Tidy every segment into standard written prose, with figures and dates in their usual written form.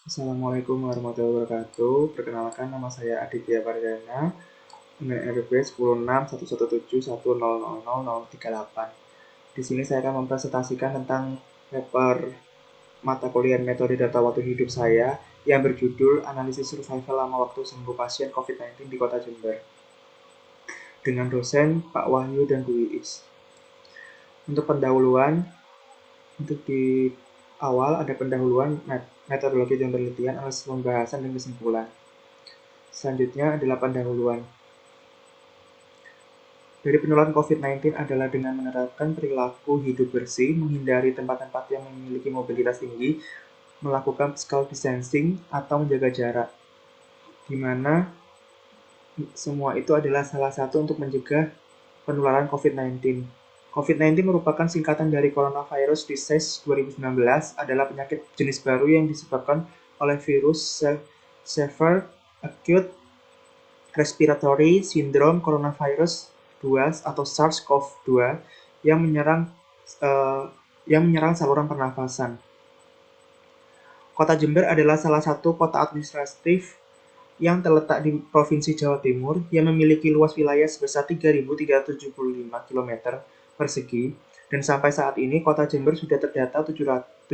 Assalamualaikum warahmatullahi wabarakatuh. Perkenalkan, nama saya Aditya Pardana, NIM RP 1061111000038. Di sini saya akan mempresentasikan tentang paper mata kuliah metode data waktu hidup saya yang berjudul Analisis Survival Lama Waktu Sembuh Pasien COVID-19 di Kota Jember dengan dosen Pak Wahyu dan Bu Iis. Untuk pendahuluan, untuk di awal ada pendahuluan metodologi dan penelitian, analisis pembahasan dan kesimpulan. Selanjutnya adalah pendahuluan. Dari penularan COVID-19 adalah dengan menerapkan perilaku hidup bersih, menghindari tempat-tempat yang memiliki mobilitas tinggi, melakukan physical distancing atau menjaga jarak, di mana semua itu adalah salah satu untuk mencegah penularan COVID-19. COVID-19 merupakan singkatan dari Coronavirus Disease 2019, adalah penyakit jenis baru yang disebabkan oleh virus Severe Acute Respiratory Syndrome Coronavirus 2 atau SARS-CoV-2 yang menyerang saluran pernafasan. Kota Jember adalah salah satu kota administratif yang terletak di Provinsi Jawa Timur yang memiliki luas wilayah sebesar 3.375 km persegi, dan sampai saat ini Kota Jember sudah terdata 7.838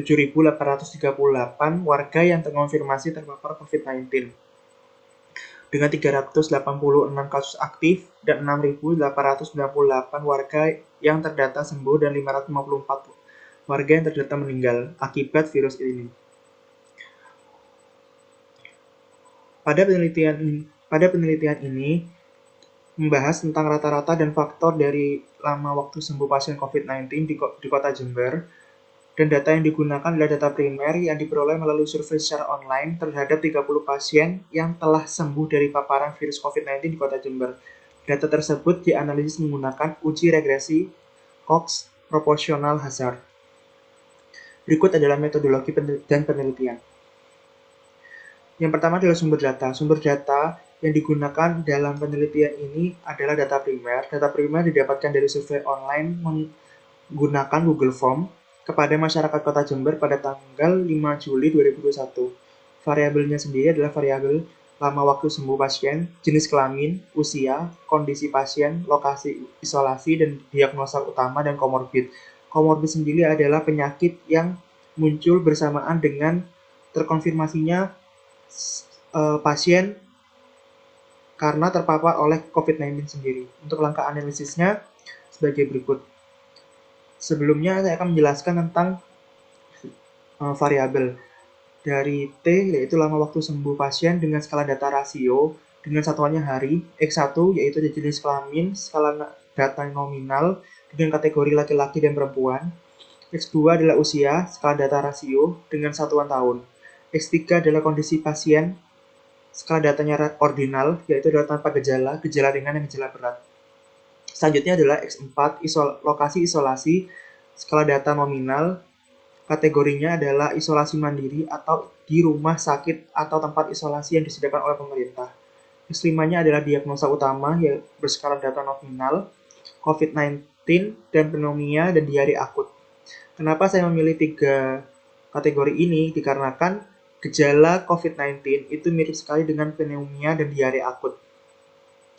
warga yang terkonfirmasi terpapar COVID-19 dengan 386 kasus aktif dan 6.898 warga yang terdata sembuh dan 554 warga yang terdata meninggal akibat virus ini. Pada penelitian ini membahas tentang rata-rata dan faktor dari lama waktu sembuh pasien COVID-19 di Kota Jember, dan data yang digunakan adalah data primer yang diperoleh melalui survei secara online terhadap 30 pasien yang telah sembuh dari paparan virus COVID-19 di Kota Jember. Data tersebut dianalisis menggunakan uji regresi Cox Proportional Hazard. Berikut adalah metodologi dan penelitian. Yang pertama adalah sumber data. Sumber data yang digunakan dalam penelitian ini adalah data primer. Data primer didapatkan dari survei online menggunakan Google Form kepada masyarakat Kota Jember pada tanggal 5 Juli 2021. Variabelnya sendiri adalah variabel lama waktu sembuh pasien, jenis kelamin, usia, kondisi pasien, lokasi isolasi, dan diagnosa utama dan komorbid. Komorbid sendiri adalah penyakit yang muncul bersamaan dengan terkonfirmasinya pasien karena terpapar oleh COVID-19 sendiri. Untuk langkah analisisnya sebagai berikut. Sebelumnya saya akan menjelaskan tentang variabel dari T, yaitu lama waktu sembuh pasien dengan skala data rasio dengan satuannya hari, X1 yaitu jenis kelamin, skala data nominal dengan kategori laki-laki dan perempuan, X2 adalah usia, skala data rasio dengan satuan tahun, X3 adalah kondisi pasien, skala datanya ordinal, yaitu adalah tanpa gejala, gejala ringan, dan gejala berat. Selanjutnya adalah X4, lokasi isolasi, skala data nominal, kategorinya adalah isolasi mandiri atau di rumah sakit atau tempat isolasi yang disediakan oleh pemerintah. X5-nya adalah diagnosa utama, yang berskala data nominal, COVID-19, dan pneumonia, dan diare akut. Kenapa saya memilih 3 kategori ini? Dikarenakan gejala COVID-19 itu mirip sekali dengan pneumonia dan diare akut.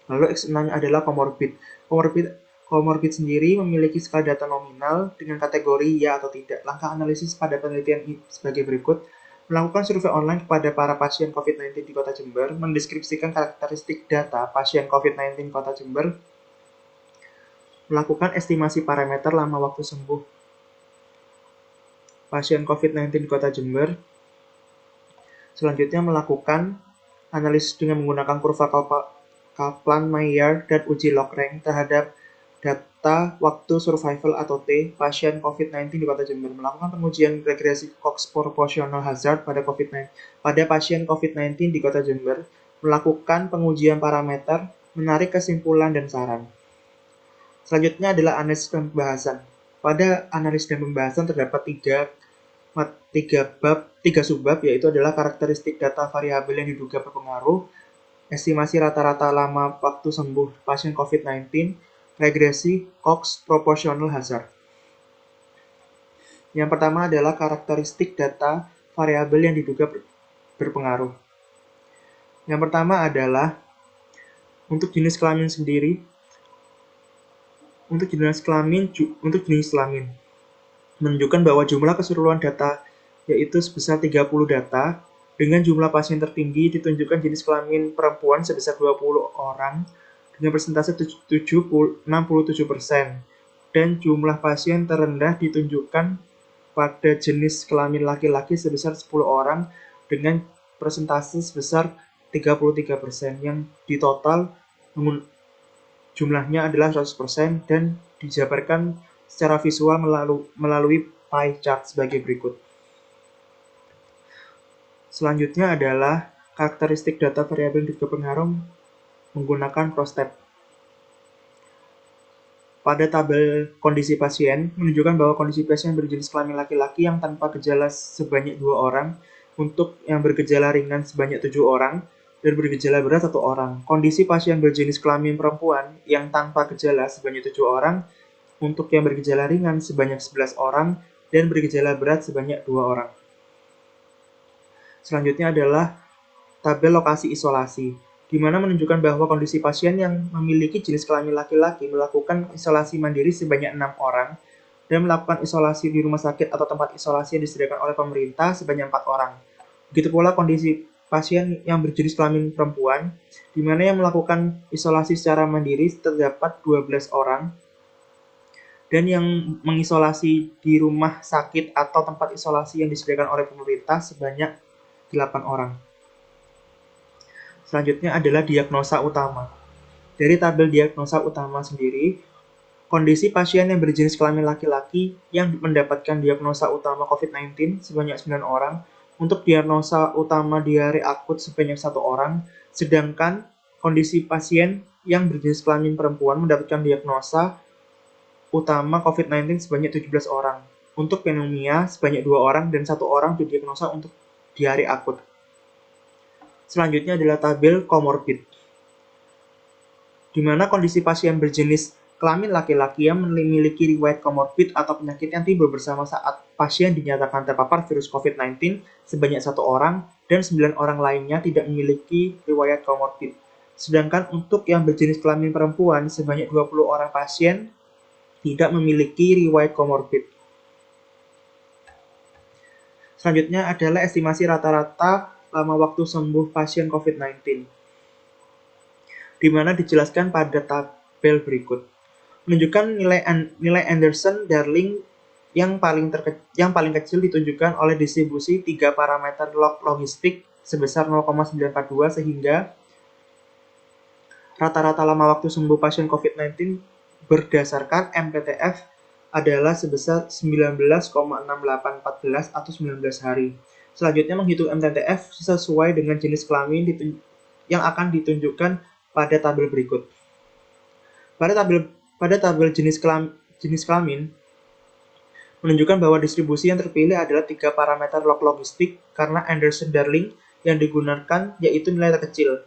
Lalu X6 adalah komorbid. Komorbid sendiri memiliki skala data nominal dengan kategori ya atau tidak. Langkah analisis pada penelitian ini sebagai berikut. Melakukan survei online kepada para pasien COVID-19 di Kota Jember, mendeskripsikan karakteristik data pasien COVID-19 di Kota Jember, melakukan estimasi parameter lama waktu sembuh pasien COVID-19 di Kota Jember. Selanjutnya melakukan analisis dengan menggunakan kurva Kaplan-Meier dan uji log-rank terhadap data waktu survival atau T pasien COVID-19 di Kota Jember. Melakukan pengujian regresi Cox Proportional Hazard pada pasien COVID-19 di Kota Jember. Melakukan pengujian parameter, menarik kesimpulan dan saran. Selanjutnya adalah analisis dan pembahasan. Pada analisis dan pembahasan terdapat tiga subbab, yaitu adalah karakteristik data variabel yang diduga berpengaruh, estimasi rata-rata lama waktu sembuh pasien COVID-19, regresi Cox Proportional Hazard. Yang pertama adalah karakteristik data variabel yang diduga berpengaruh. Yang pertama adalah untuk jenis kelamin sendiri. Untuk jenis kelamin menunjukkan bahwa jumlah keseluruhan data yaitu sebesar 30 data dengan jumlah pasien tertinggi ditunjukkan jenis kelamin perempuan sebesar 20 orang dengan persentase 67% dan jumlah pasien terendah ditunjukkan pada jenis kelamin laki-laki sebesar 10 orang dengan persentase sebesar 33% yang di total jumlahnya adalah 100% dan dijabarkan secara visual melalui pie chart sebagai berikut. Selanjutnya adalah karakteristik data variabel berpengaruh menggunakan PROSTEP. Pada tabel kondisi pasien, menunjukkan bahwa kondisi pasien berjenis kelamin laki-laki yang tanpa gejala sebanyak 2 orang, untuk yang bergejala ringan sebanyak 7 orang, dan bergejala berat 1 orang. Kondisi pasien berjenis kelamin perempuan yang tanpa gejala sebanyak 7 orang, untuk yang bergejala ringan sebanyak 11 orang, dan bergejala berat sebanyak 2 orang. Selanjutnya adalah tabel lokasi isolasi, di mana menunjukkan bahwa kondisi pasien yang memiliki jenis kelamin laki-laki melakukan isolasi mandiri sebanyak 6 orang dan melakukan isolasi di rumah sakit atau tempat isolasi yang disediakan oleh pemerintah sebanyak 4 orang. Begitu pula kondisi pasien yang berjenis kelamin perempuan, di mana yang melakukan isolasi secara mandiri terdapat 12 orang dan yang mengisolasi di rumah sakit atau tempat isolasi yang disediakan oleh pemerintah sebanyak 8 orang. Selanjutnya adalah diagnosa utama. Dari tabel diagnosa utama sendiri, kondisi pasien yang berjenis kelamin laki-laki yang mendapatkan diagnosa utama COVID-19 sebanyak 9 orang, untuk diagnosa utama diare akut sebanyak 1 orang, sedangkan kondisi pasien yang berjenis kelamin perempuan mendapatkan diagnosa utama COVID-19 sebanyak 17 orang, untuk pneumonia sebanyak 2 orang dan 1 orang didiagnosa untuk diare akut. Selanjutnya adalah tabel komorbid, di mana kondisi pasien berjenis kelamin laki-laki yang memiliki riwayat komorbid atau penyakit yang timbul bersama saat pasien dinyatakan terpapar virus COVID-19 sebanyak 1 orang dan 9 orang lainnya tidak memiliki riwayat komorbid. Sedangkan untuk yang berjenis kelamin perempuan sebanyak 20 orang pasien tidak memiliki riwayat komorbid. Selanjutnya adalah estimasi rata-rata lama waktu sembuh pasien COVID-19, di mana dijelaskan pada tabel berikut. Menunjukkan nilai Anderson-Darling yang paling kecil ditunjukkan oleh distribusi 3 parameter log logistik sebesar 0,942 sehingga rata-rata lama waktu sembuh pasien COVID-19 berdasarkan MPTF adalah sebesar 19,6814 atau 19 hari. Selanjutnya menghitung MTTF sesuai dengan jenis kelamin yang akan ditunjukkan pada tabel berikut. Pada tabel jenis kelamin menunjukkan bahwa distribusi yang terpilih adalah 3 parameter log logistik karena Anderson-Darling yang digunakan yaitu nilai terkecil.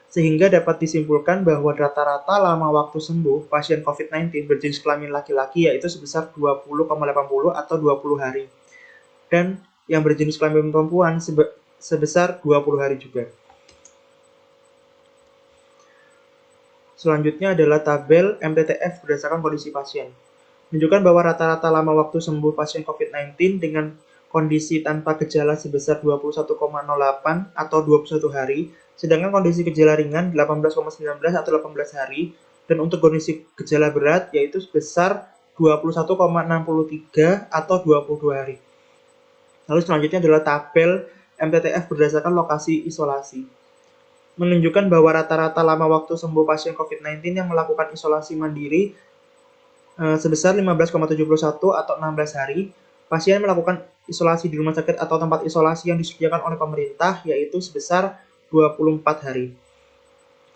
Sehingga dapat disimpulkan bahwa rata-rata lama waktu sembuh pasien COVID-19 berjenis kelamin laki-laki yaitu sebesar 20,80 atau 20 hari. Dan yang berjenis kelamin perempuan sebesar 20 hari juga. Selanjutnya adalah tabel MTTF berdasarkan kondisi pasien. Menunjukkan bahwa rata-rata lama waktu sembuh pasien COVID-19 dengan kondisi tanpa gejala sebesar 21,08 atau 21 hari, sedangkan kondisi gejala ringan 18,19 atau 18 hari, dan untuk kondisi gejala berat yaitu sebesar 21,63 atau 22 hari. Lalu selanjutnya adalah tabel MTTF berdasarkan lokasi isolasi. Menunjukkan bahwa rata-rata lama waktu sembuh pasien COVID-19 yang melakukan isolasi mandiri sebesar 15,71 atau 16 hari. Pasien melakukan isolasi di rumah sakit atau tempat isolasi yang disediakan oleh pemerintah yaitu sebesar 24 hari.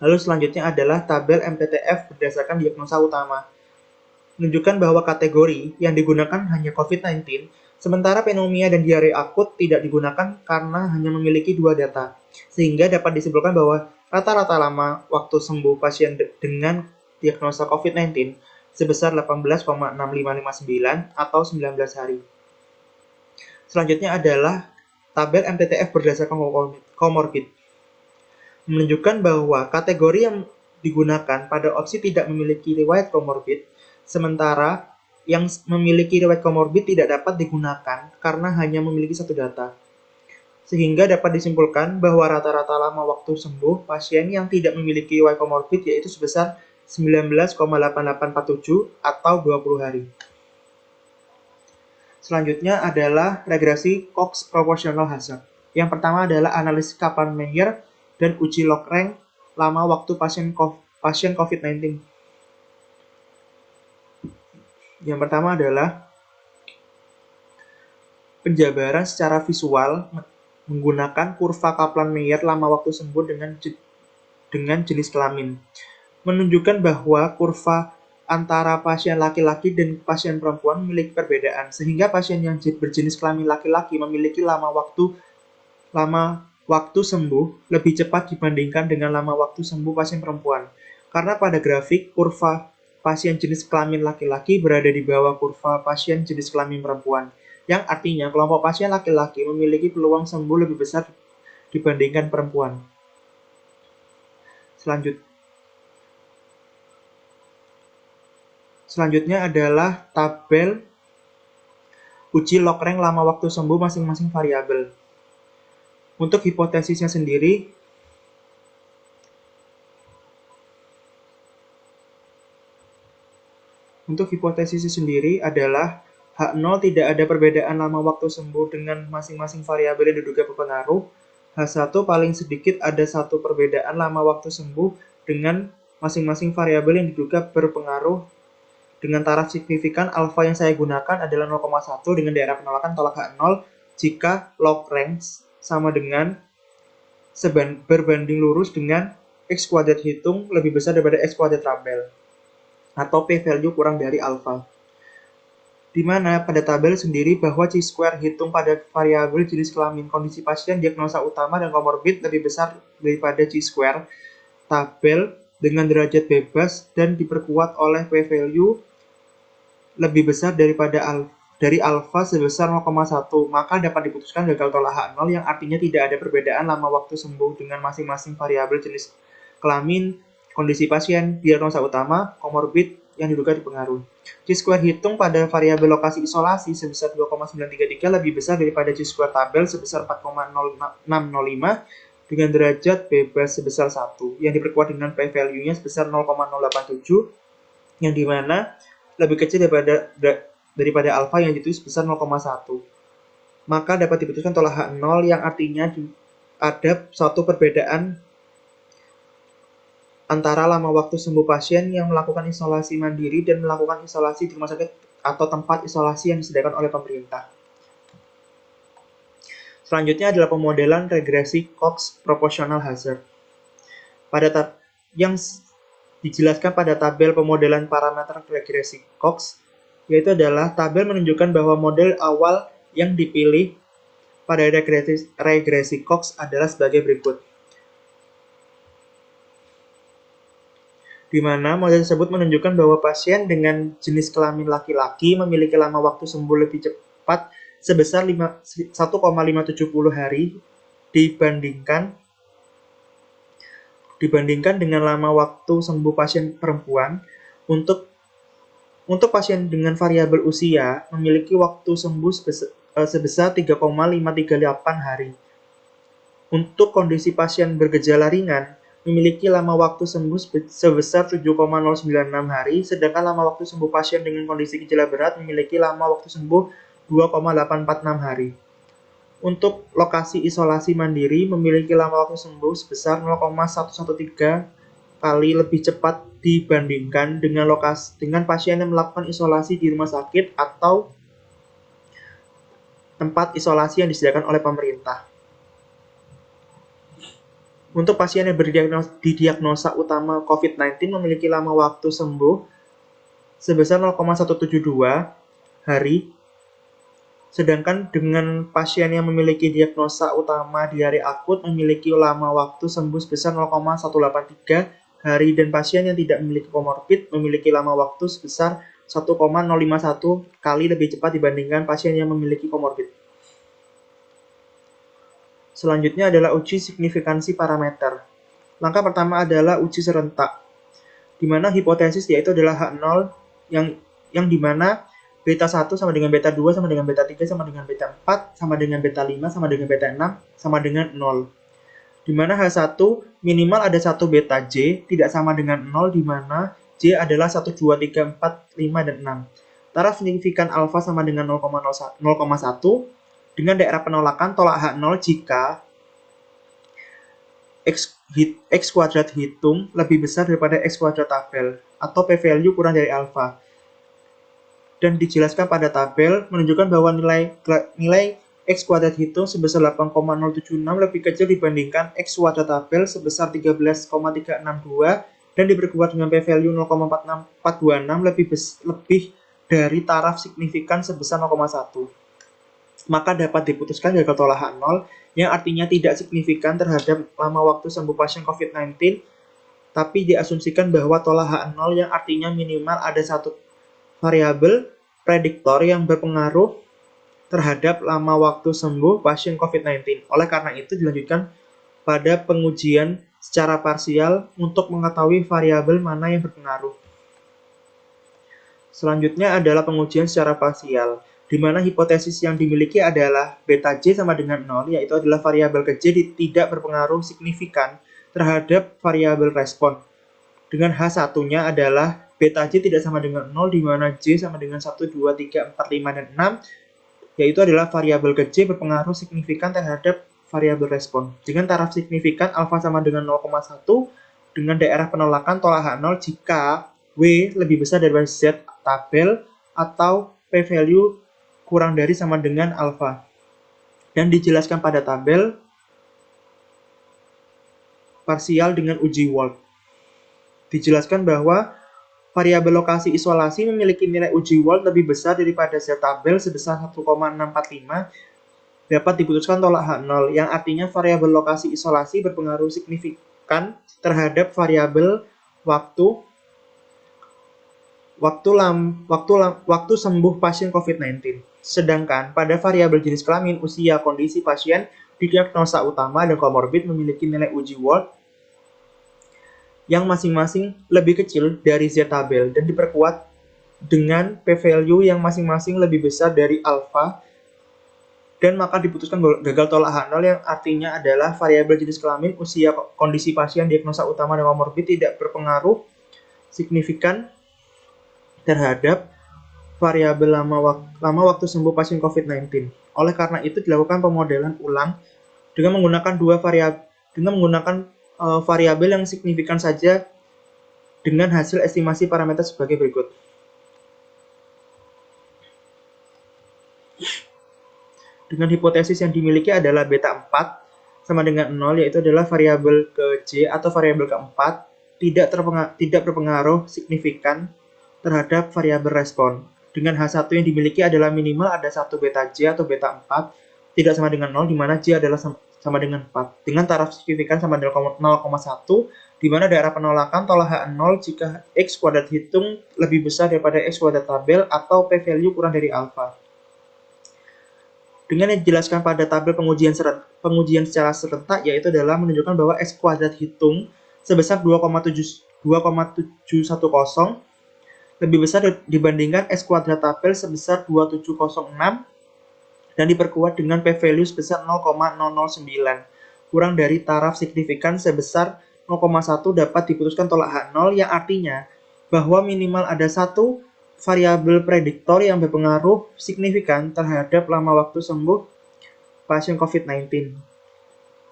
Lalu selanjutnya adalah tabel MTTF berdasarkan diagnosa utama. Menunjukkan bahwa kategori yang digunakan hanya COVID-19, sementara pneumonia dan diare akut tidak digunakan karena hanya memiliki 2 data, sehingga dapat disimpulkan bahwa rata-rata lama waktu sembuh pasien dengan diagnosa COVID-19 sebesar 18,6559 atau 19 hari. Selanjutnya adalah tabel MTTF berdasarkan komorbid menunjukkan bahwa kategori yang digunakan pada opsi tidak memiliki riwayat komorbid, sementara yang memiliki riwayat komorbid tidak dapat digunakan karena hanya memiliki satu data. Sehingga dapat disimpulkan bahwa rata-rata lama waktu sembuh pasien yang tidak memiliki riwayat komorbid yaitu sebesar 19,8847 atau 20 hari. Selanjutnya adalah regresi Cox Proportional Hazard. Yang pertama adalah analisis Kaplan-Meier dan uji log-rank lama waktu pasien COVID-19. Yang pertama adalah penjabaran secara visual menggunakan kurva Kaplan-Meier lama waktu sembuh dengan jenis kelamin. Menunjukkan bahwa kurva antara pasien laki-laki dan pasien perempuan memiliki perbedaan, sehingga pasien yang berjenis kelamin laki-laki memiliki lama waktu sembuh lebih cepat dibandingkan dengan lama waktu sembuh pasien perempuan. Karena pada grafik, kurva pasien jenis kelamin laki-laki berada di bawah kurva pasien jenis kelamin perempuan, yang artinya kelompok pasien laki-laki memiliki peluang sembuh lebih besar dibandingkan perempuan. Selanjutnya adalah tabel uji log-rank lama waktu sembuh masing-masing variabel. Untuk hipotesisnya sendiri, adalah H0 tidak ada perbedaan lama waktu sembuh dengan masing-masing variabel yang diduga berpengaruh. H1 paling sedikit ada satu perbedaan lama waktu sembuh dengan masing-masing variabel yang diduga berpengaruh. Dengan taraf signifikan, alfa yang saya gunakan adalah 0,1 dengan daerah penolakan tolak H0 jika log rank sama dengan berbanding lurus dengan X kuadrat hitung lebih besar daripada X kuadrat tabel, atau p-value kurang dari alfa. Di mana pada tabel sendiri bahwa chi-square hitung pada variabel jenis kelamin, kondisi pasien, diagnosa utama, dan komorbid lebih besar daripada chi-square tabel dengan derajat bebas dan diperkuat oleh p-value lebih besar dari alfa sebesar 0,1, maka dapat diputuskan gagal tolak H0 yang artinya tidak ada perbedaan lama waktu sembuh dengan masing-masing variabel jenis kelamin, kondisi pasien, diagnosa utama, komorbid yang diduga dipengaruhi. Chi-square hitung pada variabel lokasi isolasi sebesar 2,933 lebih besar daripada chi-square tabel sebesar 4,0605 dengan derajat bebas sebesar 1 yang diperkuat dengan p-value-nya sebesar 0,087 yang dimana lebih kecil daripada alfa yang ditulis sebesar 0,1. Maka dapat diputuskan tolak H0 yang artinya ada suatu perbedaan antara lama waktu sembuh pasien yang melakukan isolasi mandiri dan melakukan isolasi di rumah sakit atau tempat isolasi yang disediakan oleh pemerintah. Selanjutnya adalah pemodelan regresi Cox Proportional Hazard. Yang dijelaskan pada tabel pemodelan parameter regresi Cox, yaitu adalah tabel menunjukkan bahwa model awal yang dipilih pada regresi Cox adalah sebagai berikut. Di mana model tersebut menunjukkan bahwa pasien dengan jenis kelamin laki-laki memiliki lama waktu sembuh lebih cepat sebesar 1,570 hari dibandingkan dengan lama waktu sembuh pasien perempuan. Untuk pasien dengan variabel usia memiliki waktu sembuh sebesar 3,538 hari. Untuk kondisi pasien bergejala ringan memiliki lama waktu sembuh sebesar 7,096 hari, sedangkan lama waktu sembuh pasien dengan kondisi gejala berat memiliki lama waktu sembuh 2,846 hari. Untuk lokasi isolasi mandiri memiliki lama waktu sembuh sebesar 0,113 kali lebih cepat dibandingkan dengan pasien yang melakukan isolasi di rumah sakit atau tempat isolasi yang disediakan oleh pemerintah. Untuk pasien yang didiagnosa utama COVID-19 memiliki lama waktu sembuh sebesar 0,172 hari, sedangkan dengan pasien yang memiliki diagnosa utama diare akut memiliki lama waktu sembuh sebesar 0,183 hari, dan pasien yang tidak memiliki komorbid memiliki lama waktu sebesar 1,051 kali lebih cepat dibandingkan pasien yang memiliki komorbid. Selanjutnya adalah uji signifikansi parameter. Langkah pertama adalah uji serentak, di mana hipotesis yaitu adalah H0 yang dimana beta 1 sama dengan beta 2 sama dengan beta 3 sama dengan beta 4 sama dengan beta 5 sama dengan beta 6 sama dengan 0. Di mana H1 minimal ada 1 beta J tidak sama dengan 0, di mana J adalah 1, 2, 3, 4, 5, dan 6. Taraf signifikan alfa sama dengan 0,1 dengan daerah penolakan tolak H0 jika X kuadrat hitung lebih besar daripada X kuadrat tabel atau p-value kurang dari alfa. Dan dijelaskan pada tabel menunjukkan bahwa nilai X kuadrat hitung sebesar 8,076 lebih kecil dibandingkan X kuadrat tabel sebesar 13,362 dan diperkuat dengan p-value 0,426 lebih dari taraf signifikan sebesar 0,1. Maka dapat diputuskan gagal tolak H0 yang artinya tidak signifikan terhadap lama waktu sembuh pasien COVID-19, tapi diasumsikan bahwa tolak H0 yang artinya minimal ada satu variabel prediktor yang berpengaruh terhadap lama waktu sembuh pasien COVID-19. Oleh karena itu dilanjutkan pada pengujian secara parsial untuk mengetahui variabel mana yang berpengaruh. Selanjutnya adalah pengujian secara parsial, di mana hipotesis yang dimiliki adalah beta J sama dengan 0, yaitu adalah variabel ke J tidak berpengaruh signifikan terhadap variabel respon. Dengan H1-nya adalah beta J tidak sama dengan 0, di mana J sama dengan 1, 2, 3, 4, 5, dan 6, yaitu adalah variabel ke J berpengaruh signifikan terhadap variabel respon. Dengan taraf signifikan alfa sama dengan 0,1 dengan daerah penolakan tolak H0 jika W lebih besar daripada Z tabel atau p-value kurang dari sama dengan alfa. Dan dijelaskan pada tabel parsial dengan uji Wald. Dijelaskan bahwa variabel lokasi isolasi memiliki nilai uji Wald lebih besar daripada Z tabel sebesar 1,645 dapat diputuskan tolak H0, yang artinya variabel lokasi isolasi berpengaruh signifikan terhadap variabel waktu sembuh pasien COVID-19. Sedangkan pada variabel jenis kelamin, usia, kondisi pasien, diagnosa utama, dan komorbid memiliki nilai uji Wald yang masing-masing lebih kecil dari Z tabel dan diperkuat dengan p-value yang masing-masing lebih besar dari alfa, dan maka diputuskan gagal tolak H0 yang artinya adalah variabel jenis kelamin, usia, kondisi pasien, diagnosa utama, dan komorbid tidak berpengaruh signifikan terhadap variabel lama waktu sembuh pasien COVID-19. Oleh karena itu dilakukan pemodelan ulang dengan menggunakan variabel yang signifikan saja dengan hasil estimasi parameter sebagai berikut. Dengan hipotesis yang dimiliki adalah beta 4 sama dengan 0, yaitu adalah variabel ke J atau variabel keempat tidak berpengaruh signifikan terhadap variabel respon. Dengan H1 yang dimiliki adalah minimal ada 1 beta J atau beta 4 tidak sama dengan 0, di mana J adalah sama dengan 4. Dengan taraf signifikan sama dengan 0,1, di mana daerah penolakan tolak H0 jika X kuadrat hitung lebih besar daripada X kuadrat tabel atau p-value kurang dari alfa. Dengan yang dijelaskan pada tabel pengujian secara serentak, yaitu adalah menunjukkan bahwa X kuadrat hitung sebesar 2,710 lebih besar dibandingkan X kuadrat tabel sebesar 2706 dan diperkuat dengan p-value sebesar 0,009 kurang dari taraf signifikan sebesar 0,1 dapat diputuskan tolak H0, yang artinya bahwa minimal ada satu variabel prediktor yang berpengaruh signifikan terhadap lama waktu sembuh pasien COVID-19.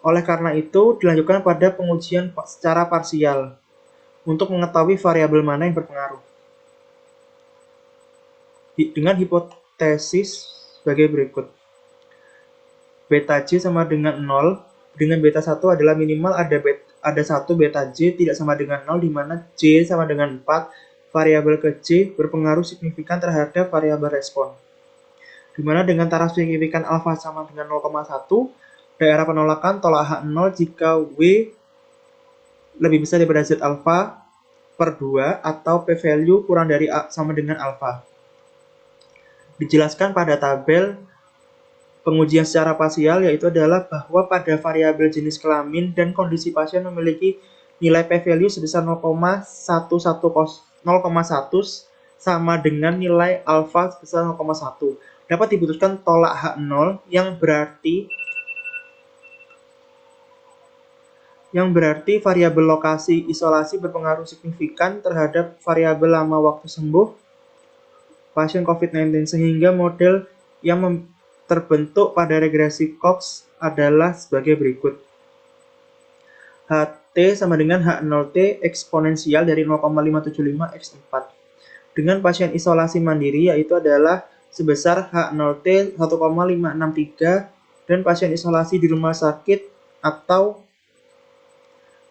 Oleh karena itu, dilanjutkan pada pengujian secara parsial untuk mengetahui variabel mana yang berpengaruh. Dengan hipotesis sebagai berikut. Beta J sama dengan 0, dengan beta 1 adalah minimal ada 1 beta J tidak sama dengan 0, di mana J sama dengan 4, variabel ke J berpengaruh signifikan terhadap variabel respon. Di mana dengan taraf signifikan alfa sama dengan 0,1, daerah penolakan tolak H0 jika W lebih besar daripada Z alfa per 2 atau p-value kurang dari sama dengan alfa. Dijelaskan pada tabel pengujian secara parsial, yaitu adalah bahwa pada variabel jenis kelamin dan kondisi pasien memiliki nilai p-value sebesar 0,1 sama dengan nilai alfa sebesar 0,1. Dapat diputuskan tolak H0 yang berarti variabel lokasi isolasi berpengaruh signifikan terhadap variabel lama waktu sembuh pasien COVID-19, sehingga model yang terbentuk pada regresi Cox adalah sebagai berikut. HT sama dengan H0T eksponensial dari 0,575 x 4. Dengan pasien isolasi mandiri yaitu adalah sebesar H0T 1,563 dan pasien isolasi di rumah sakit atau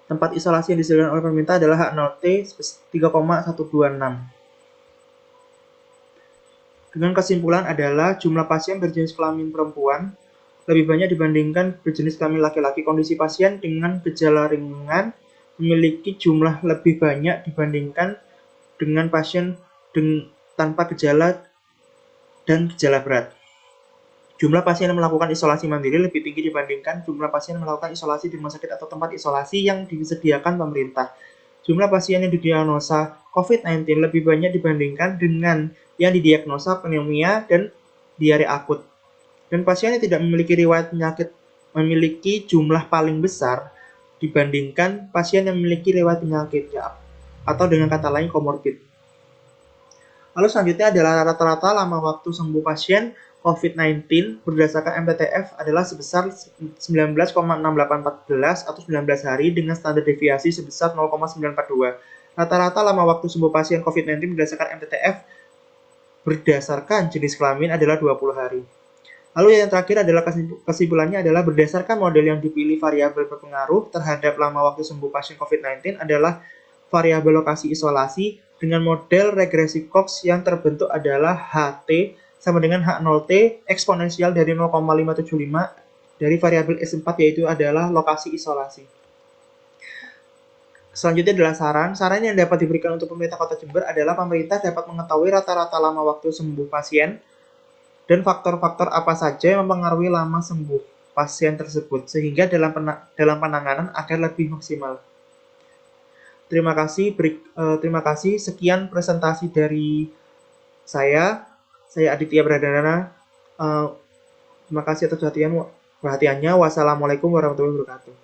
tempat isolasi yang disediakan oleh pemerintah adalah H0T 3,126. Dengan kesimpulan adalah jumlah pasien berjenis kelamin perempuan lebih banyak dibandingkan berjenis kelamin laki-laki. Kondisi pasien dengan gejala ringan memiliki jumlah lebih banyak dibandingkan dengan pasien tanpa gejala dan gejala berat. Jumlah pasien yang melakukan isolasi mandiri lebih tinggi dibandingkan jumlah pasien yang melakukan isolasi di rumah sakit atau tempat isolasi yang disediakan pemerintah. Jumlah pasien yang didiagnosa COVID-19 lebih banyak dibandingkan dengan yang didiagnosa pneumonia dan diare akut. Dan pasien yang tidak memiliki riwayat penyakit memiliki jumlah paling besar dibandingkan pasien yang memiliki riwayat penyakit atau dengan kata lain komorbid. Lalu selanjutnya adalah rata-rata lama waktu sembuh pasien COVID-19 berdasarkan MTTF adalah sebesar 19,6814 atau 19 hari dengan standar deviasi sebesar 0,942. Rata-rata lama waktu sembuh pasien COVID-19 berdasarkan MTTF berdasarkan jenis kelamin adalah 20 hari. Lalu yang terakhir adalah kesimpulannya adalah berdasarkan model yang dipilih variabel berpengaruh terhadap lama waktu sembuh pasien COVID-19 adalah variabel lokasi isolasi dengan model regresi Cox yang terbentuk adalah HT sama dengan H0T eksponensial dari 0,575 dari variabel S4 yaitu adalah lokasi isolasi. Selanjutnya adalah saran yang dapat diberikan untuk pemerintah Kota Jember adalah pemerintah dapat mengetahui rata-rata lama waktu sembuh pasien dan faktor-faktor apa saja yang mempengaruhi lama sembuh pasien tersebut sehingga dalam penanganan agar lebih maksimal. Terima kasih. Sekian presentasi dari saya Aditya Bradana. Terima kasih atas perhatiannya. Wassalamualaikum warahmatullahi wabarakatuh.